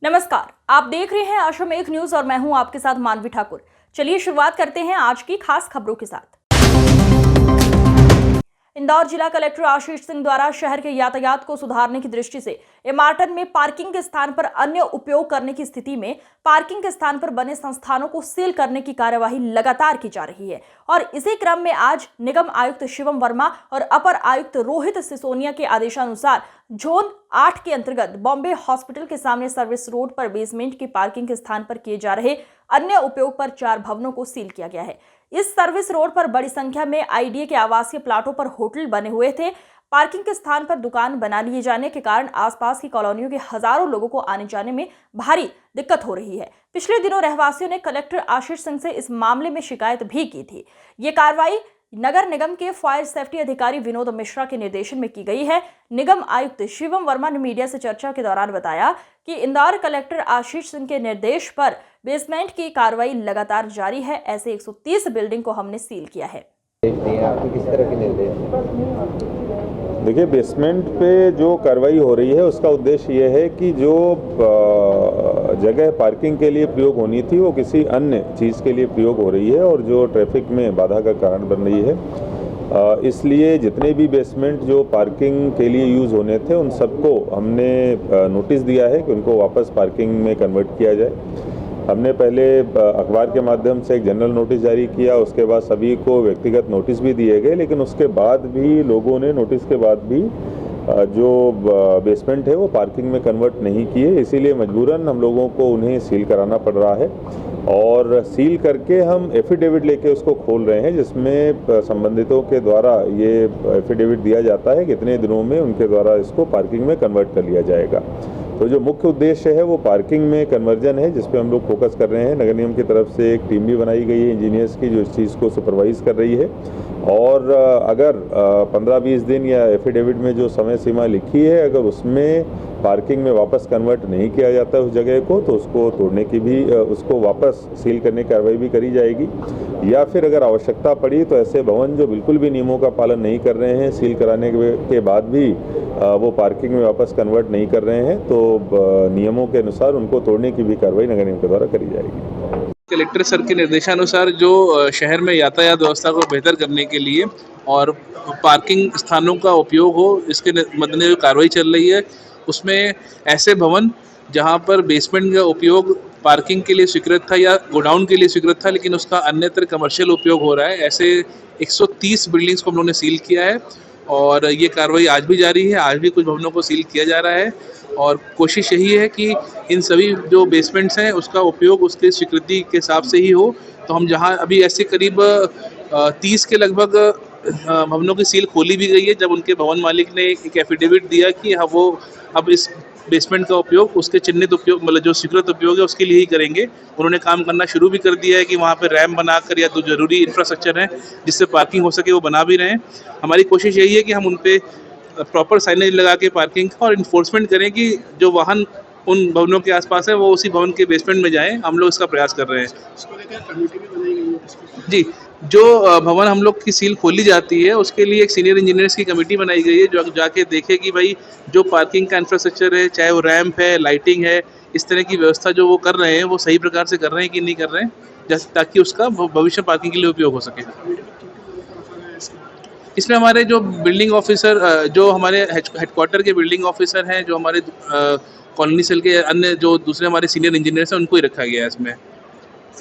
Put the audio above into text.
नमस्कार, आप देख रहे हैं अश्वमेघ न्यूज और मैं हूं आपके साथ मानवी ठाकुर। चलिए शुरुआत करते हैं आज की खास खबरों के साथ। इंदौर जिला कलेक्टर आशीष सिंह द्वारा शहर के यातायात को सुधारने की दृष्टि से इमारतन में पार्किंग के स्थान पर अन्य उपयोग करने की स्थिति में पार्किंग के स्थान पर बने संस्थानों को सील करने की कार्यवाही लगातार की जा रही है और इसी क्रम में आज निगम आयुक्त शिवम वर्मा और अपर आयुक्त रोहित सिसोनिया के आदेशानुसार जोन 8 के अंतर्गत बॉम्बे हॉस्पिटल के सामने सर्विस रोड पर बेसमेंट की पार्किंग के स्थान पर किए जा रहे अन्य उपयोग पर 4 भवनों को सील किया गया है। इस सर्विस रोड पर बड़ी संख्या में आईडीए के आवासीय प्लाटों पर होटल बने हुए थे। पार्किंग के स्थान पर दुकान बना लिए जाने के कारण आसपास की कॉलोनियों के हजारों लोगों को आने जाने में भारी दिक्कत हो रही है। पिछले दिनों रहवासियों ने कलेक्टर आशीष सिंह से इस मामले में शिकायत भी की थी। ये कार्रवाई नगर निगम के फायर सेफ्टी अधिकारी विनोद मिश्रा के निर्देशन में की गई है। निगम आयुक्त शिवम वर्मा ने मीडिया से चर्चा के दौरान बताया कि इंदौर कलेक्टर आशीष सिंह के निर्देश पर बेसमेंट की कार्रवाई लगातार जारी है। ऐसे 130 बिल्डिंग को हमने सील किया है। किस तरह के निर्देश? देखिए, बेसमेंट पे जो कार्रवाई हो रही है उसका उद्देश्य ये है कि जो जगह पार्किंग के लिए प्रयोग होनी थी वो किसी अन्य चीज़ के लिए प्रयोग हो रही है और जो ट्रैफिक में बाधा का कारण बन रही है। इसलिए जितने भी बेसमेंट जो पार्किंग के लिए यूज़ होने थे उन सबको हमने नोटिस दिया है कि उनको वापस पार्किंग में कन्वर्ट किया जाए। हमने पहले अखबार के माध्यम से एक जनरल नोटिस जारी किया, उसके बाद सभी को व्यक्तिगत नोटिस भी दिए गए, लेकिन उसके बाद भी लोगों ने नोटिस के बाद भी जो बेसमेंट है वो पार्किंग में कन्वर्ट नहीं किए। इसीलिए मजबूरन हम लोगों को उन्हें सील कराना पड़ रहा है और सील करके हम एफिडेविट लेके उसको खोल रहे हैं, जिसमें संबंधितों के द्वारा ये एफिडेविट दिया जाता है कितने दिनों में उनके द्वारा इसको पार्किंग में कन्वर्ट कर लिया जाएगा। तो जो मुख्य उद्देश्य है वो पार्किंग में कन्वर्जन है, जिस पे हम लोग फोकस कर रहे हैं। नगर निगम की तरफ से एक टीम भी बनाई गई है इंजीनियर्स की, जो इस चीज़ को सुपरवाइज कर रही है। और अगर 15-20 दिन या एफिडेविट में जो समय सीमा लिखी है, अगर उसमें पार्किंग में वापस कन्वर्ट नहीं किया जाता है उस जगह को, तो उसको तोड़ने की भी, उसको वापस सील करने की कार्रवाई भी करी जाएगी। या फिर अगर आवश्यकता पड़ी तो ऐसे भवन जो बिल्कुल भी नियमों का पालन नहीं कर रहे हैं, सील कराने के बाद भी वो पार्किंग में वापस कन्वर्ट नहीं कर रहे हैं, तो नियमों के अनुसार उनको तोड़ने की भी कार्रवाई नगर निगम के द्वारा करी जाएगी। कलेक्टर सर के निर्देशानुसार जो शहर में यातायात व्यवस्था को बेहतर करने के लिए और पार्किंग स्थानों का उपयोग हो, इसके मद्देनजर कार्रवाई चल रही है। उसमें ऐसे भवन जहां पर बेसमेंट का उपयोग पार्किंग के लिए स्वीकृत था या गोडाउन के लिए स्वीकृत था, लेकिन उसका अन्यत्र कमर्शियल उपयोग हो रहा है, ऐसे 130 बिल्डिंग्स को हम लोगों ने सील किया है और ये कार्रवाई आज भी जारी है। आज भी कुछ भवनों को सील किया जा रहा है और कोशिश यही है कि इन सभी जो बेसमेंट्स हैं उसका उपयोग उसके स्वीकृति के हिसाब से ही हो। तो हम जहां अभी ऐसे करीब 30 के लगभग भवनों की सील खोली भी गई है, जब उनके भवन मालिक ने एक एफिडेविट दिया कि हाँ वो अब इस बेसमेंट का उपयोग उसके चिन्हित उपयोग, मतलब जो स्वीकृत उपयोग है उसके लिए ही करेंगे। उन्होंने काम करना शुरू भी कर दिया है कि वहाँ पे रैम्प बनाकर या जो जरूरी इंफ्रास्ट्रक्चर है जिससे पार्किंग हो सके वो बना भी रहे हैं। हमारी कोशिश यही है कि हम उन पे प्रॉपर साइनेज लगा के पार्किंग का और इन्फोर्समेंट करें कि जो वाहन उन भवनों के आसपास है वो उसी भवन के बेसमेंट में जाएं। हम लोग इसका प्रयास कर रहे हैं। जी, जो भवन हम लोग की सील खोली जाती है उसके लिए एक सीनियर इंजीनियर्स की कमेटी बनाई गई है जो जाके देखे कि भाई जो पार्किंग का इंफ्रास्ट्रक्चर है, चाहे वो रैंप है, लाइटिंग है, इस तरह की व्यवस्था जो वो कर रहे हैं वो सही प्रकार से कर रहे हैं कि नहीं कर रहे हैं, जैसे ताकि उसका भविष्य पार्किंग के लिए उपयोग हो सके। इसमें हमारे जो बिल्डिंग ऑफिसर, जो हमारे हेडक्वार्टर के बिल्डिंग ऑफिसर हैं, जो हमारे कॉलोनी सेल के अन्य जो दूसरे हमारे सीनियर इंजीनियर्स हैं, उनको ही रखा गया है इसमें।